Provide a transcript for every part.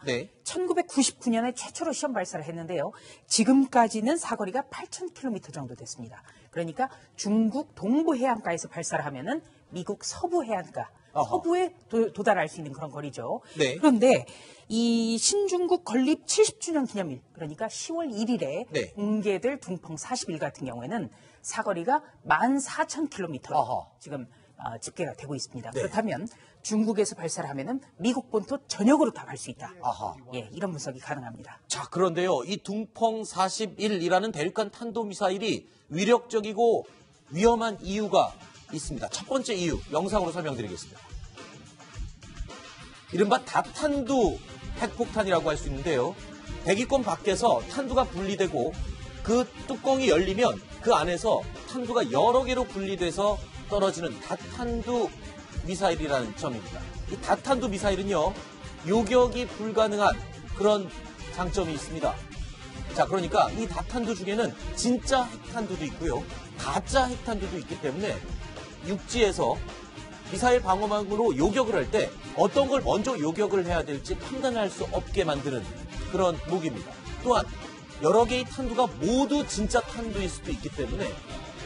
네. 1999년에 최초로 시험 발사를 했는데요. 지금까지는 사거리가 8,000km 정도 됐습니다. 그러니까 중국 동부 해안가에서 발사를 하면은 미국 서부 해안가, 서부에 도달할 수 있는 그런 거리죠. 네. 그런데 이 신중국 건립 70주년 기념일, 그러니까 10월 1일에 네. 공개될 둥펑 41 같은 경우에는 사거리가 14,000km 지금 집계가 되고 있습니다. 네. 그렇다면 중국에서 발사를 하면은 미국 본토 전역으로 다 갈 수 있다. 아하. 예, 이런 분석이 가능합니다. 자, 그런데요. 이 둥펑 41이라는 대륙간 탄도미사일이 위력적이고 위험한 이유가 있습니다. 첫 번째 이유, 영상으로 설명드리겠습니다. 이른바 다탄두 핵폭탄이라고 할 수 있는데요. 대기권 밖에서 탄두가 분리되고 그 뚜껑이 열리면 그 안에서 탄두가 여러 개로 분리돼서 떨어지는 다탄두 미사일이라는 점입니다. 이 다탄두 미사일은요, 요격이 불가능한 그런 장점이 있습니다. 자, 그러니까 이 다탄두 중에는 진짜 핵탄두도 있고요, 가짜 핵탄두도 있기 때문에 육지에서 미사일 방어망으로 요격을 할 때 어떤 걸 먼저 요격을 해야 될지 판단할 수 없게 만드는 그런 무기입니다. 또한 여러 개의 탄두가 모두 진짜 탄두일 수도 있기 때문에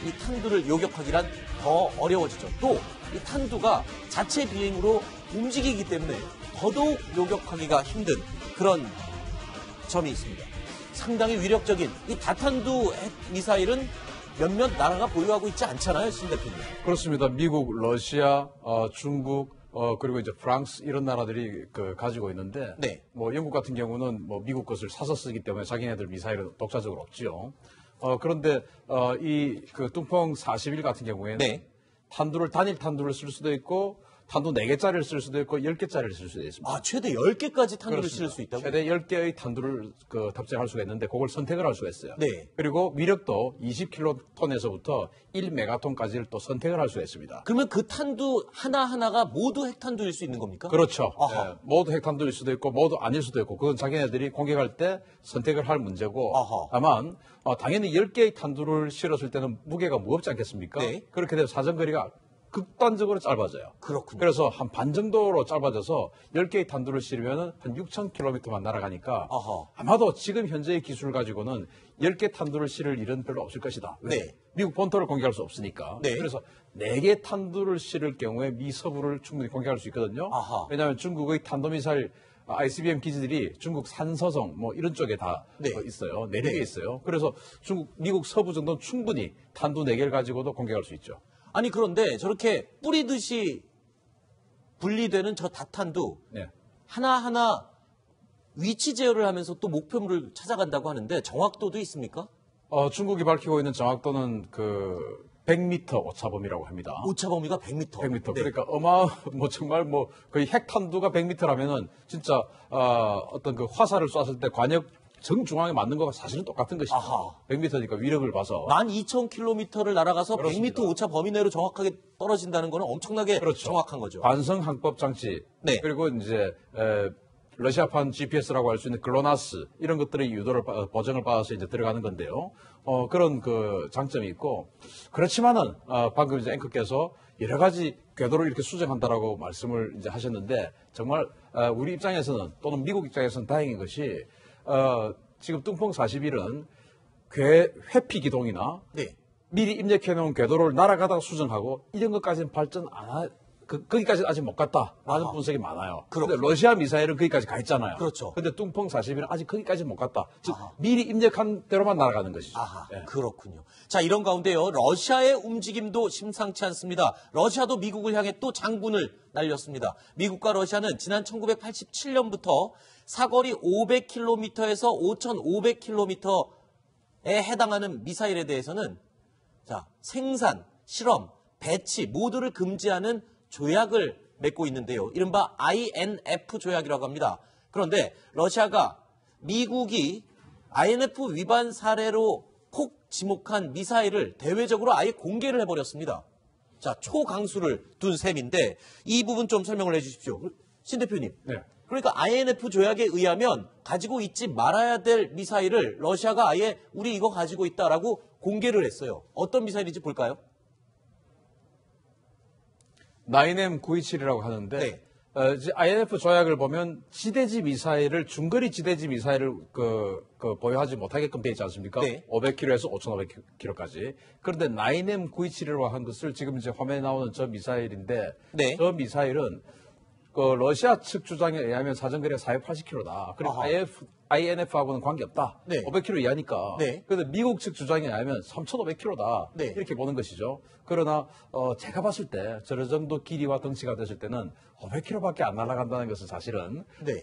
이 탄두를 요격하기란 더 어려워지죠. 또 이 탄두가 자체 비행으로 움직이기 때문에 더더욱 요격하기가 힘든 그런 점이 있습니다. 상당히 위력적인 이 다탄두 핵 미사일은 몇몇 나라가 보유하고 있지 않잖아요, 신 대표님. 그렇습니다. 미국, 러시아, 중국, 그리고 이제 프랑스 이런 나라들이 가지고 있는데, 네. 뭐 영국 같은 경우는 뭐 미국 것을 사서 쓰기 때문에 자기네들 미사일은 독자적으로 없지요. 그런데 이 둥펑 41 같은 경우에는 네. 단일 탄두를 쓸 수도 있고 탄두 4개짜리를 쓸 수도 있고 10개짜리를 쓸 수도 있습니다. 아, 최대 10개까지 탄두를 그렇습니다. 실을 수 있다고요? 최대 10개의 탄두를 탑재할 수가 있는데 그걸 선택을 할 수가 있어요. 네. 그리고 위력도 20킬로톤에서부터 1메가톤까지를 또 선택을 할 수가 있습니다. 그러면 그 탄두 하나하나가 모두 핵탄두일 수 있는 겁니까? 그렇죠. 아하. 예, 모두 핵탄두일 수도 있고 모두 아닐 수도 있고 그건 자기네들이 공격할 때 선택을 할 문제고 아하. 다만 당연히 10개의 탄두를 실었을 때는 무게가 무겁지 않겠습니까? 네. 그렇게 되면 사정거리가 극단적으로 짧아져요. 그렇군요. 그래서 한 반 정도로 짧아져서 10개의 탄두를 실으면 한 6,000km만 날아가니까 아하. 아마도 지금 현재의 기술을 가지고는 10개 탄두를 실을 일은 별로 없을 것이다. 왜? 네. 미국 본토를 공격할 수 없으니까. 네. 그래서 4개 탄두를 실을 경우에 미 서부를 충분히 공격할 수 있거든요. 아하. 왜냐하면 중국의 탄도미사일 ICBM 기지들이 중국 산서성 뭐 이런 쪽에 다 네. 있어요. 내륙에 네. 있어요. 그래서 미국 서부 정도는 충분히 탄두 4개를 가지고도 공격할 수 있죠. 아니, 그런데 저렇게 뿌리듯이 분리되는 저 다탄두 네. 하나하나 위치 제어를 하면서 또 목표물을 찾아간다고 하는데 정확도도 있습니까? 중국이 밝히고 있는 정확도는 100m 오차범위라고 합니다. 오차 범위가 100m. 100m. 네. 그러니까 정말 거의 핵탄두가 100m라면은 진짜 어떤 화살을 쐈을 때 관역 정중앙에 맞는 거가 사실은 똑같은 것이죠. 아하. 100m니까 위력을 봐서. 12,000km를 날아가서 그렇습니다. 100m 오차 범위 내로 정확하게 떨어진다는 거는 엄청나게 그렇죠. 정확한 거죠. 관성 항법 장치. 네. 그리고 이제 러시아판 GPS라고 할 수 있는 글로나스 이런 것들의 유도를 보정을 받아서 이제 들어가는 건데요. 그런 장점이 있고 그렇지만은 방금 이제 앵커께서 여러 가지 궤도를 이렇게 수정한다라고 말씀을 이제 하셨는데 정말 우리 입장에서는 또는 미국 입장에서는 다행인 것이 지금 둥펑 41은 회피 기동이나 네. 미리 입력해 놓은 궤도를 날아가다가 수정하고 이런 것까지는 발전 거기까지는 아직 못 갔다라는 분석이 많아요. 그런데 러시아 미사일은 거기까지 가 있잖아요. 그렇죠. 근데 둥펑 41은 아직 거기까지 못 갔다. 즉 미리 입력한 대로만 날아가는 것이죠. 아하, 예. 그렇군요. 자, 이런 가운데요, 러시아의 움직임도 심상치 않습니다. 러시아도 미국을 향해 또 장군을 날렸습니다. 미국과 러시아는 지난 1987년부터 사거리 500km에서 5,500km에 해당하는 미사일에 대해서는 자, 생산, 실험, 배치 모두를 금지하는 조약을 맺고 있는데요. 이른바 INF 조약이라고 합니다. 그런데 러시아가 미국이 INF 위반 사례로 콕 지목한 미사일을 대외적으로 아예 공개를 해버렸습니다. 자, 초강수를 둔 셈인데 이 부분 좀 설명을 해주십시오. 신 대표님. 네. 그러니까 INF 조약에 의하면 가지고 있지 말아야 될 미사일을 러시아가 아예 우리 이거 가지고 있다라고 공개를 했어요. 어떤 미사일인지 볼까요? 9M927이라고 하는데 네. 이제 INF 조약을 보면 지대지 미사일을 중거리 지대지 미사일을 보유하지 못하게끔 되어 있지 않습니까? 네. 500km에서 5,500km까지. 그런데 9M927이라고 한 것을 지금 이제 화면에 나오는 저 미사일인데 네. 저 미사일은 러시아 측 주장에 의하면 사정거리가 480km다. 그리고 아하. INF하고는 관계없다. 네. 500km 이하니까. 네. 그런데 미국 측 주장에 의하면 3,500km다. 네. 이렇게 보는 것이죠. 그러나 제가 봤을 때 저런 정도 길이와 덩치가 됐을 때는 500km밖에 안 날아간다는 것은 사실은 네.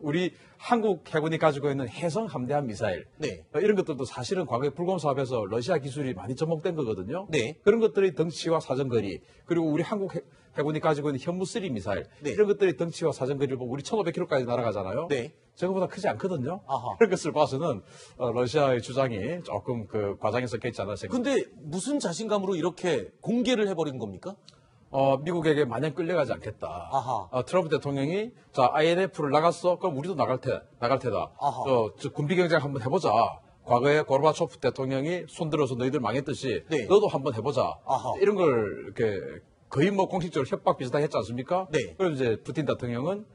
우리 한국 해군이 가지고 있는 해성 함대함 미사일 네. 이런 것들도 사실은 과거에 불곰 사업에서 러시아 기술이 많이 접목된 거거든요. 네. 그런 것들의 덩치와 사정거리 그리고 우리 한국 해군이 가지고 있는 현무3 미사일 네. 이런 것들의 덩치와 사정거리를 보고 우리 1,500km까지 날아가잖아요. 네. 저거보다 크지 않거든요. 아하. 그런 것을 봐서는 러시아의 주장이 조금 과장이 섞여 있지 않나 생각합니다. 근데 무슨 자신감으로 이렇게 공개를 해버린 겁니까? 미국에게 마냥 끌려가지 않겠다. 아하. 트럼프 대통령이 자 INF를 나갔어. 그럼 우리도 나갈 테다. 아하. 저 군비 경쟁 한번 해보자. 과거에 고르바초프 대통령이 손들어서 너희들 망했듯이 네. 너도 한번 해보자. 아하. 이런 걸 이렇게 거의 공식적으로 협박 비슷하게 했지 않습니까? 네. 그럼 이제 푸틴 대통령은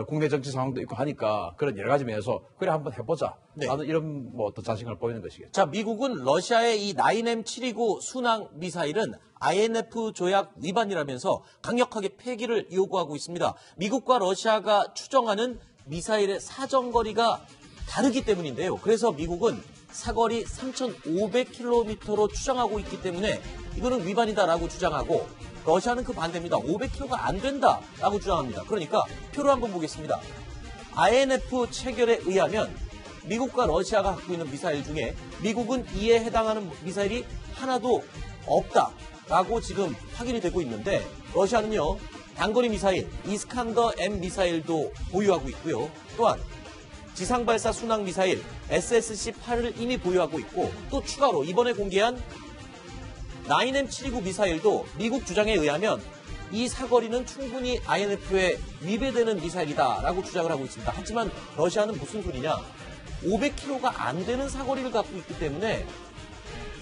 국내 정치 상황도 있고 하니까 그런 여러 가지 면에서 그래 한번 해보자. 네. 나는 이런 어떤 자신감을 보이는 것이겠죠. 자, 미국은 러시아의 이 9M729 순항 미사일은 INF 조약 위반이라면서 강력하게 폐기를 요구하고 있습니다. 미국과 러시아가 추정하는 미사일의 사정거리가 다르기 때문인데요. 그래서 미국은 사거리 3,500km로 추정하고 있기 때문에 이거는 위반이다라고 주장하고 러시아는 그 반대입니다. 500km가 안 된다라고 주장합니다. 그러니까 표로 한번 보겠습니다. INF 체결에 의하면 미국과 러시아가 갖고 있는 미사일 중에 미국은 이에 해당하는 미사일이 하나도 없다라고 지금 확인이 되고 있는데 러시아는요. 단거리 미사일 이스칸더 M 미사일도 보유하고 있고요. 또한 지상발사 순항 미사일 SSC-8을 이미 보유하고 있고 또 추가로 이번에 공개한 9M729 미사일도 미국 주장에 의하면 이 사거리는 충분히 INF에 위배되는 미사일이다라고 주장을 하고 있습니다. 하지만 러시아는 무슨 소리냐? 500km가 안 되는 사거리를 갖고 있기 때문에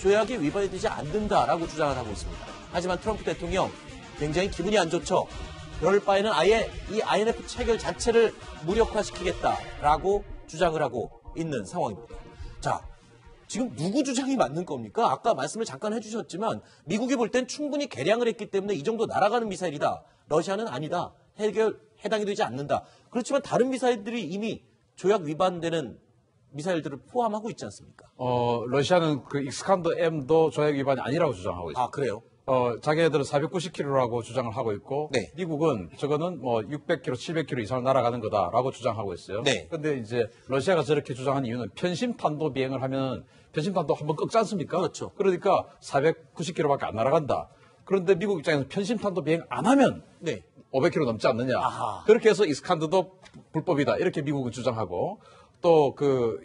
조약에 위반이 되지 않는다라고 주장을 하고 있습니다. 하지만 트럼프 대통령 굉장히 기분이 안 좋죠. 그럴 바에는 아예 이 INF 체결 자체를 무력화시키겠다라고 주장을 하고 있는 상황입니다. 자, 지금 누구 주장이 맞는 겁니까? 아까 말씀을 잠깐 해주셨지만 미국이 볼 땐 충분히 개량을 했기 때문에 이 정도 날아가는 미사일이다. 러시아는 아니다. 해당이 되지 않는다. 그렇지만 다른 미사일들이 이미 조약 위반되는 미사일들을 포함하고 있지 않습니까? 러시아는 그 익스칸더 M도 조약 위반이 아니라고 주장하고 있습니다. 아, 그래요? 자기네들은 490km라고 주장을 하고 있고, 네. 미국은 저거는 600km, 700km 이상 날아가는 거다라고 주장하고 있어요. 네. 근데 이제 러시아가 저렇게 주장하는 이유는 편심 탄도 비행을 하면 편심 탄도 한번 꺾지 않습니까? 그렇죠. 그러니까 490km밖에 안 날아간다. 그런데 미국 입장에서 편심 탄도 비행 안 하면 네. 500km 넘지 않느냐. 아하. 그렇게 해서 이스칸더도 불법이다. 이렇게 미국은 주장하고 또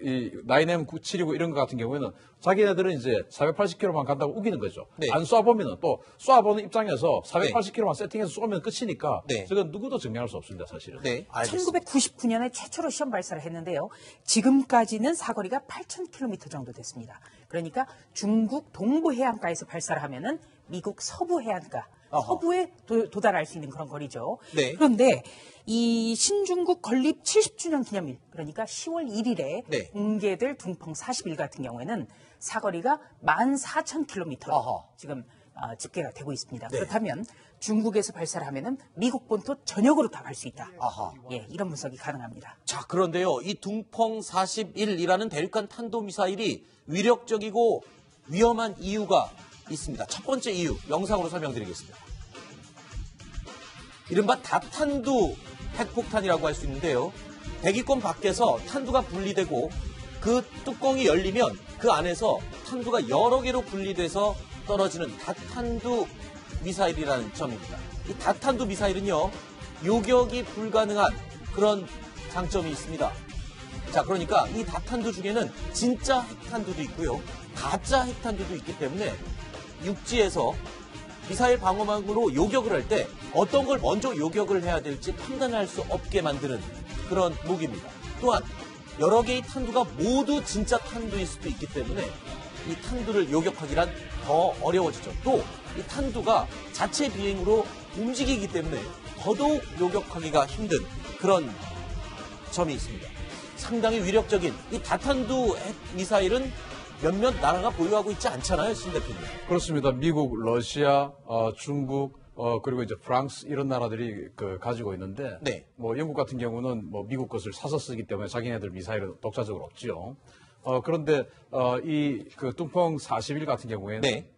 이 9M729 이런 것 같은 경우에는 자기네들은 이제 480km만 간다고 우기는 거죠. 네. 안 쏴보면은 또 쏴보는 입장에서 480km만 세팅해서 쏘면 끝이니까 네. 저건 누구도 증명할 수 없습니다, 사실은. 네. 알겠습니다. 1999년에 최초로 시험 발사를 했는데요. 지금까지는 사거리가 8,000km 정도 됐습니다. 그러니까 중국 동부 해안가에서 발사를 하면은 미국 서부 해안가, 아하. 서부에 도달할 수 있는 그런 거리죠. 네. 그런데 이 신중국 건립 70주년 기념일, 그러니까 10월 1일에 네. 공개될 둥펑 40일 같은 경우에는 사거리가 14,000km로 아하. 지금 집계가 되고 있습니다. 네. 그렇다면 중국에서 발사를 하면은 미국 본토 전역으로 다 갈 수 있다. 아하. 예, 이런 분석이 가능합니다. 자, 그런데요. 이 둥펑 41이라는 대륙간 탄도미사일이 위력적이고 위험한 이유가 있습니다. 첫 번째 이유, 영상으로 설명드리겠습니다. 이른바 다탄두 핵폭탄이라고 할 수 있는데요. 대기권 밖에서 탄두가 분리되고 그 뚜껑이 열리면 그 안에서 탄두가 여러 개로 분리돼서 떨어지는 다탄두 미사일이라는 점입니다. 이 다탄두 미사일은요, 요격이 불가능한 그런 장점이 있습니다. 자, 그러니까 이 다탄두 중에는 진짜 핵탄두도 있고요, 가짜 핵탄두도 있기 때문에 육지에서 미사일 방어망으로 요격을 할 때 어떤 걸 먼저 요격을 해야 될지 판단할 수 없게 만드는 그런 무기입니다. 또한 여러 개의 탄두가 모두 진짜 탄두일 수도 있기 때문에 이 탄두를 요격하기란 더 어려워지죠. 또 이 탄두가 자체 비행으로 움직이기 때문에 더더욱 요격하기가 힘든 그런 점이 있습니다. 상당히 위력적인 이 다탄두 핵 미사일은 몇몇 나라가 보유하고 있지 않잖아요, 신 대표님. 그렇습니다. 미국, 러시아, 중국, 그리고 이제 프랑스 이런 나라들이 가지고 있는데, 네. 뭐 영국 같은 경우는 뭐 미국 것을 사서 쓰기 때문에 자기네들 미사일은 독자적으로 없지요. 그런데 이 뚱펑 41 같은 경우에는 네.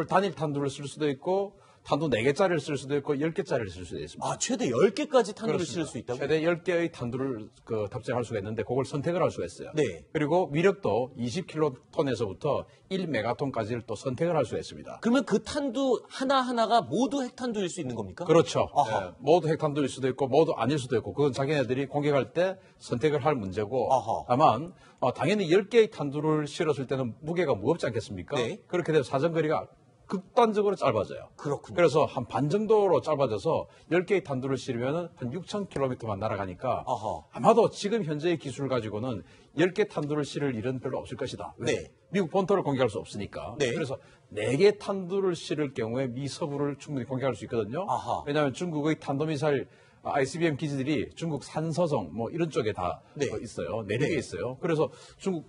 단일 탄두를 쓸 수도 있고 탄두 4개짜리를 쓸 수도 있고 10개짜리를 쓸 수도 있습니다. 아, 최대 10개까지 탄두를 그렇습니다. 실을 수 있다고요? 최대 10개의 탄두를 탑재할 수가 있는데 그걸 선택을 할 수가 있어요. 네. 그리고 위력도 20킬로톤에서부터 1메가톤까지를 또 선택을 할 수가 있습니다. 그러면 그 탄두 하나하나가 모두 핵탄두일 수 있는 겁니까? 그렇죠. 아하. 예, 모두 핵탄두일 수도 있고 모두 아닐 수도 있고 그건 자기네들이 공격할 때 선택을 할 문제고 아하. 다만 당연히 10개의 탄두를 실었을 때는 무게가 무겁지 않겠습니까? 네. 그렇게 되면 사정거리가 극단적으로 짧아져요. 그렇군요. 그래서 한 반 정도로 짧아져서 10개의 탄두를 실으면 한 6,000km만 날아가니까 아하. 아마도 지금 현재의 기술을 가지고는 10개 탄두를 실을 일은 별로 없을 것이다. 왜? 네. 미국 본토를 공격할 수 없으니까. 네. 그래서 4개 탄두를 실을 경우에 미 서부를 충분히 공격할 수 있거든요. 아하. 왜냐하면 중국의 탄도미사일 ICBM 기지들이 중국 산서성 뭐 이런 쪽에 다 네. 있어요. 내륙에 네. 있어요. 그래서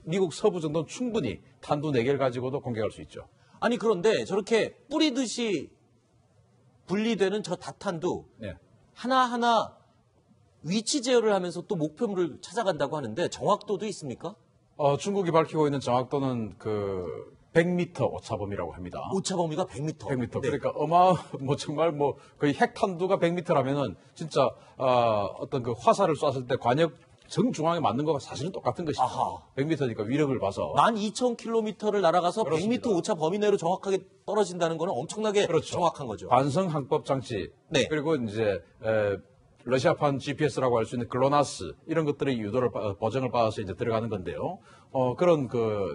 미국 서부 정도는 충분히 탄두 4개를 가지고도 공격할 수 있죠. 아니, 그런데 저렇게 뿌리듯이 분리되는 저 다탄두 네. 하나하나 위치 제어를 하면서 또 목표물을 찾아간다고 하는데 정확도도 있습니까? 중국이 밝히고 있는 정확도는 100m 오차범위라고 합니다. 오차 범위가 100m. 100m. 네. 그러니까 정말 거의 핵탄두가 100m라면은 진짜 어떤 화살을 쐈을 때 관역 정중앙에 맞는 거가 사실은 똑같은 것이죠. 아하. 100m니까 위력을 봐서. 12,000km를 날아가서 그렇습니다. 100m 오차 범위 내로 정확하게 떨어진다는 거는 엄청나게 그렇죠. 정확한 거죠. 관성 항법 장치. 네. 그리고 이제 러시아판 GPS라고 할 수 있는 글로나스 이런 것들의 유도를 보정을 받아서 이제 들어가는 건데요. 그런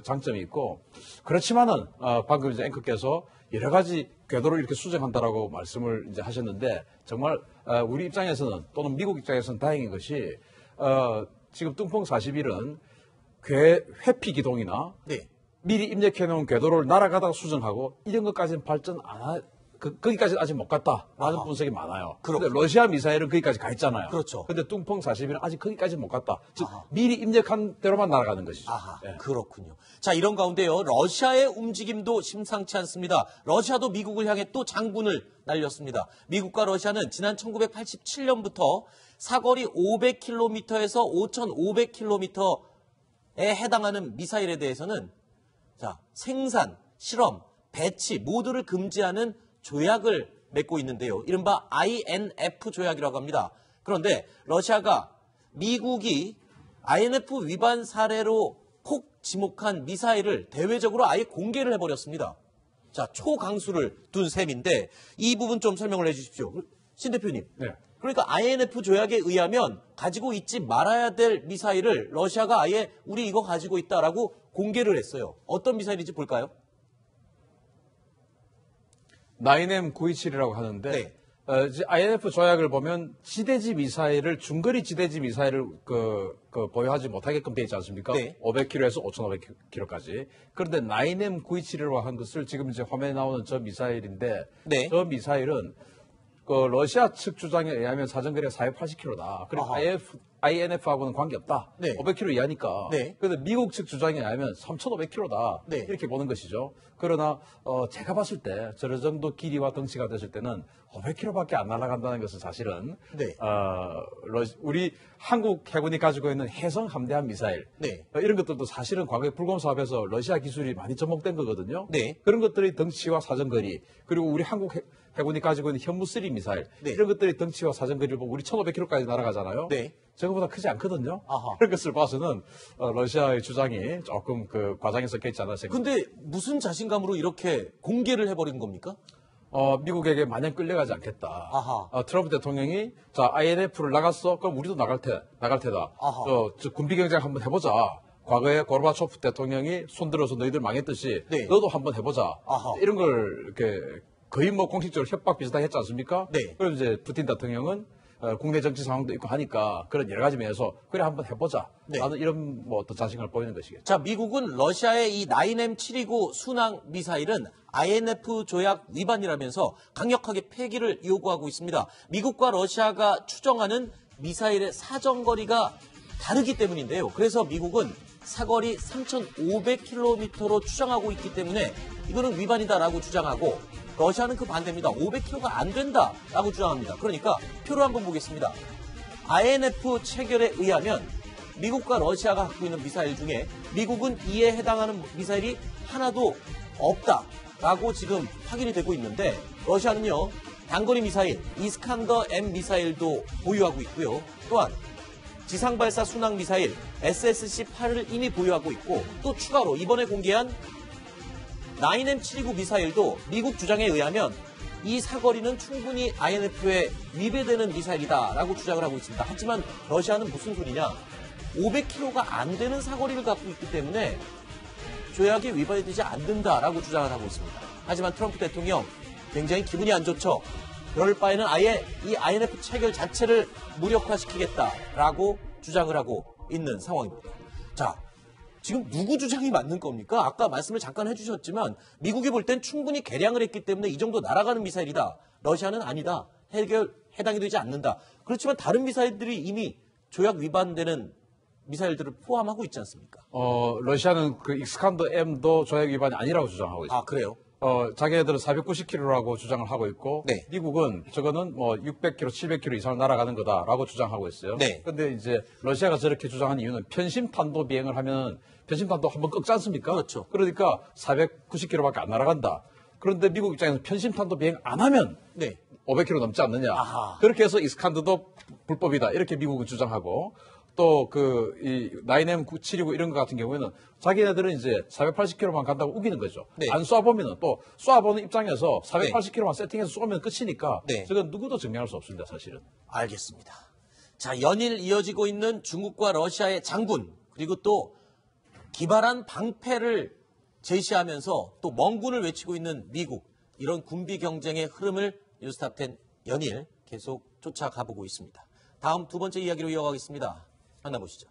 장점이 있고 그렇지만은 방금 이제 앵커께서 여러 가지 궤도를 이렇게 수정한다라고 말씀을 이제 하셨는데 정말 우리 입장에서는 또는 미국 입장에서는 다행인 것이 지금 뚱펑 41은 회피 기동이나 네. 미리 입력해 놓은 궤도를 날아가다가 수정하고 이런 것까지는 발전 거기까지는 아직 못 갔다라는 아하. 분석이 많아요. 그렇군요. 근데 러시아 미사일은 거기까지 가 있잖아요. 그렇죠. 근데 뚱펑 41은 아직 거기까지 못 갔다. 즉 아하. 미리 입력한 대로만 날아가는 것이죠. 아하, 예. 그렇군요. 자, 이런 가운데요, 러시아의 움직임도 심상치 않습니다. 러시아도 미국을 향해 또 장군을 날렸습니다. 미국과 러시아는 지난 1987년부터 사거리 500km에서 5,500km에 해당하는 미사일에 대해서는 자, 생산, 실험, 배치 모두를 금지하는 조약을 맺고 있는데요. 이른바 INF 조약이라고 합니다. 그런데 러시아가 미국이 INF 위반 사례로 콕 지목한 미사일을 대외적으로 아예 공개를 해버렸습니다. 자, 초강수를 둔 셈인데 이 부분 좀 설명을 해주십시오. 신 대표님. 네. 그러니까 INF 조약에 의하면 가지고 있지 말아야 될 미사일을 러시아가 아예 우리 이거 가지고 있다라고 공개를 했어요. 어떤 미사일인지 볼까요? 9M927이라고 하는데 네. 이제 INF 조약을 보면 지대지 미사일을 중거리 지대지 미사일을 보유하지 못하게끔 되어 있지 않습니까? 네. 500km에서 5,500km까지. 그런데 9M927이라고 한 것을 지금 이제 화면에 나오는 저 미사일인데 네. 저 미사일은 러시아 측 주장에 의하면 사정거리가 480km다. 그리고 아하. INF하고는 관계없다. 네. 500km 이하니까. 네. 그런데 미국 측 주장에 의하면 3,500km다. 네. 이렇게 보는 것이죠. 그러나 제가 봤을 때 저런 정도 길이와 덩치가 됐을 때는 500km밖에 안 날아간다는 것은 사실은 네. 우리 한국 해군이 가지고 있는 해성 함대함 미사일 네. 이런 것들도 사실은 과거에 불곰 사업에서 러시아 기술이 많이 접목된 거거든요. 네. 그런 것들의 덩치와 사정거리 그리고 우리 한국 해군이 가지고 있는 현무3 미사일 네. 이런 것들의 덩치와 사정거리를 보면 우리 1,500km까지 날아가잖아요. 네. 저거보다 크지 않거든요. 아하. 그런 것을 봐서는 러시아의 주장이 조금 과장이 섞여 있지 않나 생각합니다. 근데 무슨 자신감으로 이렇게 공개를 해버린 겁니까? 미국에게 마냥 끌려가지 않겠다. 아하. 트럼프 대통령이 자 INF를 나갔어. 그럼 우리도 나갈 테다. 아하. 저 군비 경쟁 한번 해보자. 과거에 고르바초프 대통령이 손들어서 너희들 망했듯이 네. 너도 한번 해보자. 아하. 이런 걸 이렇게 거의 공식적으로 협박 비슷하게 했지 않습니까? 네. 그럼 이제 푸틴 대통령은 국내 정치 상황도 있고 하니까 그런 여러 가지 면에서 그래 한번 해보자. 네. 나는 이런 뭐 어떤 자신감을 보이는 것이겠죠. 자, 미국은 러시아의 이 9M729 순항 미사일은 INF 조약 위반이라면서 강력하게 폐기를 요구하고 있습니다. 미국과 러시아가 추정하는 미사일의 사정거리가 다르기 때문인데요. 그래서 미국은 사거리 3,500km로 추정하고 있기 때문에 이거는 위반이다라고 주장하고 러시아는 그 반대입니다. 500km가 안 된다라고 주장합니다. 그러니까 표를 한번 보겠습니다. INF 체결에 의하면 미국과 러시아가 갖고 있는 미사일 중에 미국은 이에 해당하는 미사일이 하나도 없다라고 지금 확인이 되고 있는데 러시아는요. 단거리 미사일 이스칸더 M 미사일도 보유하고 있고요. 또한 지상발사 순항 미사일 SSC-8을 이미 보유하고 있고 또 추가로 이번에 공개한 9M729 미사일도 미국 주장에 의하면 이 사거리는 충분히 INF에 위배되는 미사일이다라고 주장을 하고 있습니다. 하지만 러시아는 무슨 소리냐? 500km가 안 되는 사거리를 갖고 있기 때문에 조약에 위반이 되지 않는다라고 주장을 하고 있습니다. 하지만 트럼프 대통령 굉장히 기분이 안 좋죠. 그럴 바에는 아예 이 INF 체결 자체를 무력화시키겠다라고 주장을 하고 있는 상황입니다. 자, 지금 누구 주장이 맞는 겁니까? 아까 말씀을 잠깐 해주셨지만 미국이 볼 땐 충분히 개량을 했기 때문에 이 정도 날아가는 미사일이다. 러시아는 아니다. 해당이 되지 않는다. 그렇지만 다른 미사일들이 이미 조약 위반되는 미사일들을 포함하고 있지 않습니까? 러시아는 그 익스칸더 M도 조약 위반이 아니라고 주장하고 있습니다. 아, 그래요? 자기네들은 490km라고 주장을 하고 있고, 네. 미국은 저거는 뭐 600km, 700km 이상을 날아가는 거다라고 주장하고 있어요. 네. 근데 이제 러시아가 저렇게 주장하는 이유는 편심탄도 비행을 하면 편심탄도 한번 꺾지 않습니까? 그렇죠. 그러니까 490km밖에 안 날아간다. 그런데 미국 입장에서 편심탄도 비행 안 하면 네. 500km 넘지 않느냐. 아하. 그렇게 해서 익스칸더도 불법이다. 이렇게 미국은 주장하고, 또 이 9M729 이런 거 같은 경우에는 자기네들은 이제 480km만 간다고 우기는 거죠. 네. 안 쏴보면은 또 쏴보는 입장에서 480km만 세팅해서 쏘면 끝이니까 네. 저건 누구도 증명할 수 없습니다, 사실은. 알겠습니다. 자, 연일 이어지고 있는 중국과 러시아의 장군 그리고 또 기발한 방패를 제시하면서 또 멍군을 외치고 있는 미국 이런 군비 경쟁의 흐름을 뉴스탑10 연일 계속 쫓아가보고 있습니다. 다음 두 번째 이야기로 이어가겠습니다. 만나보시죠.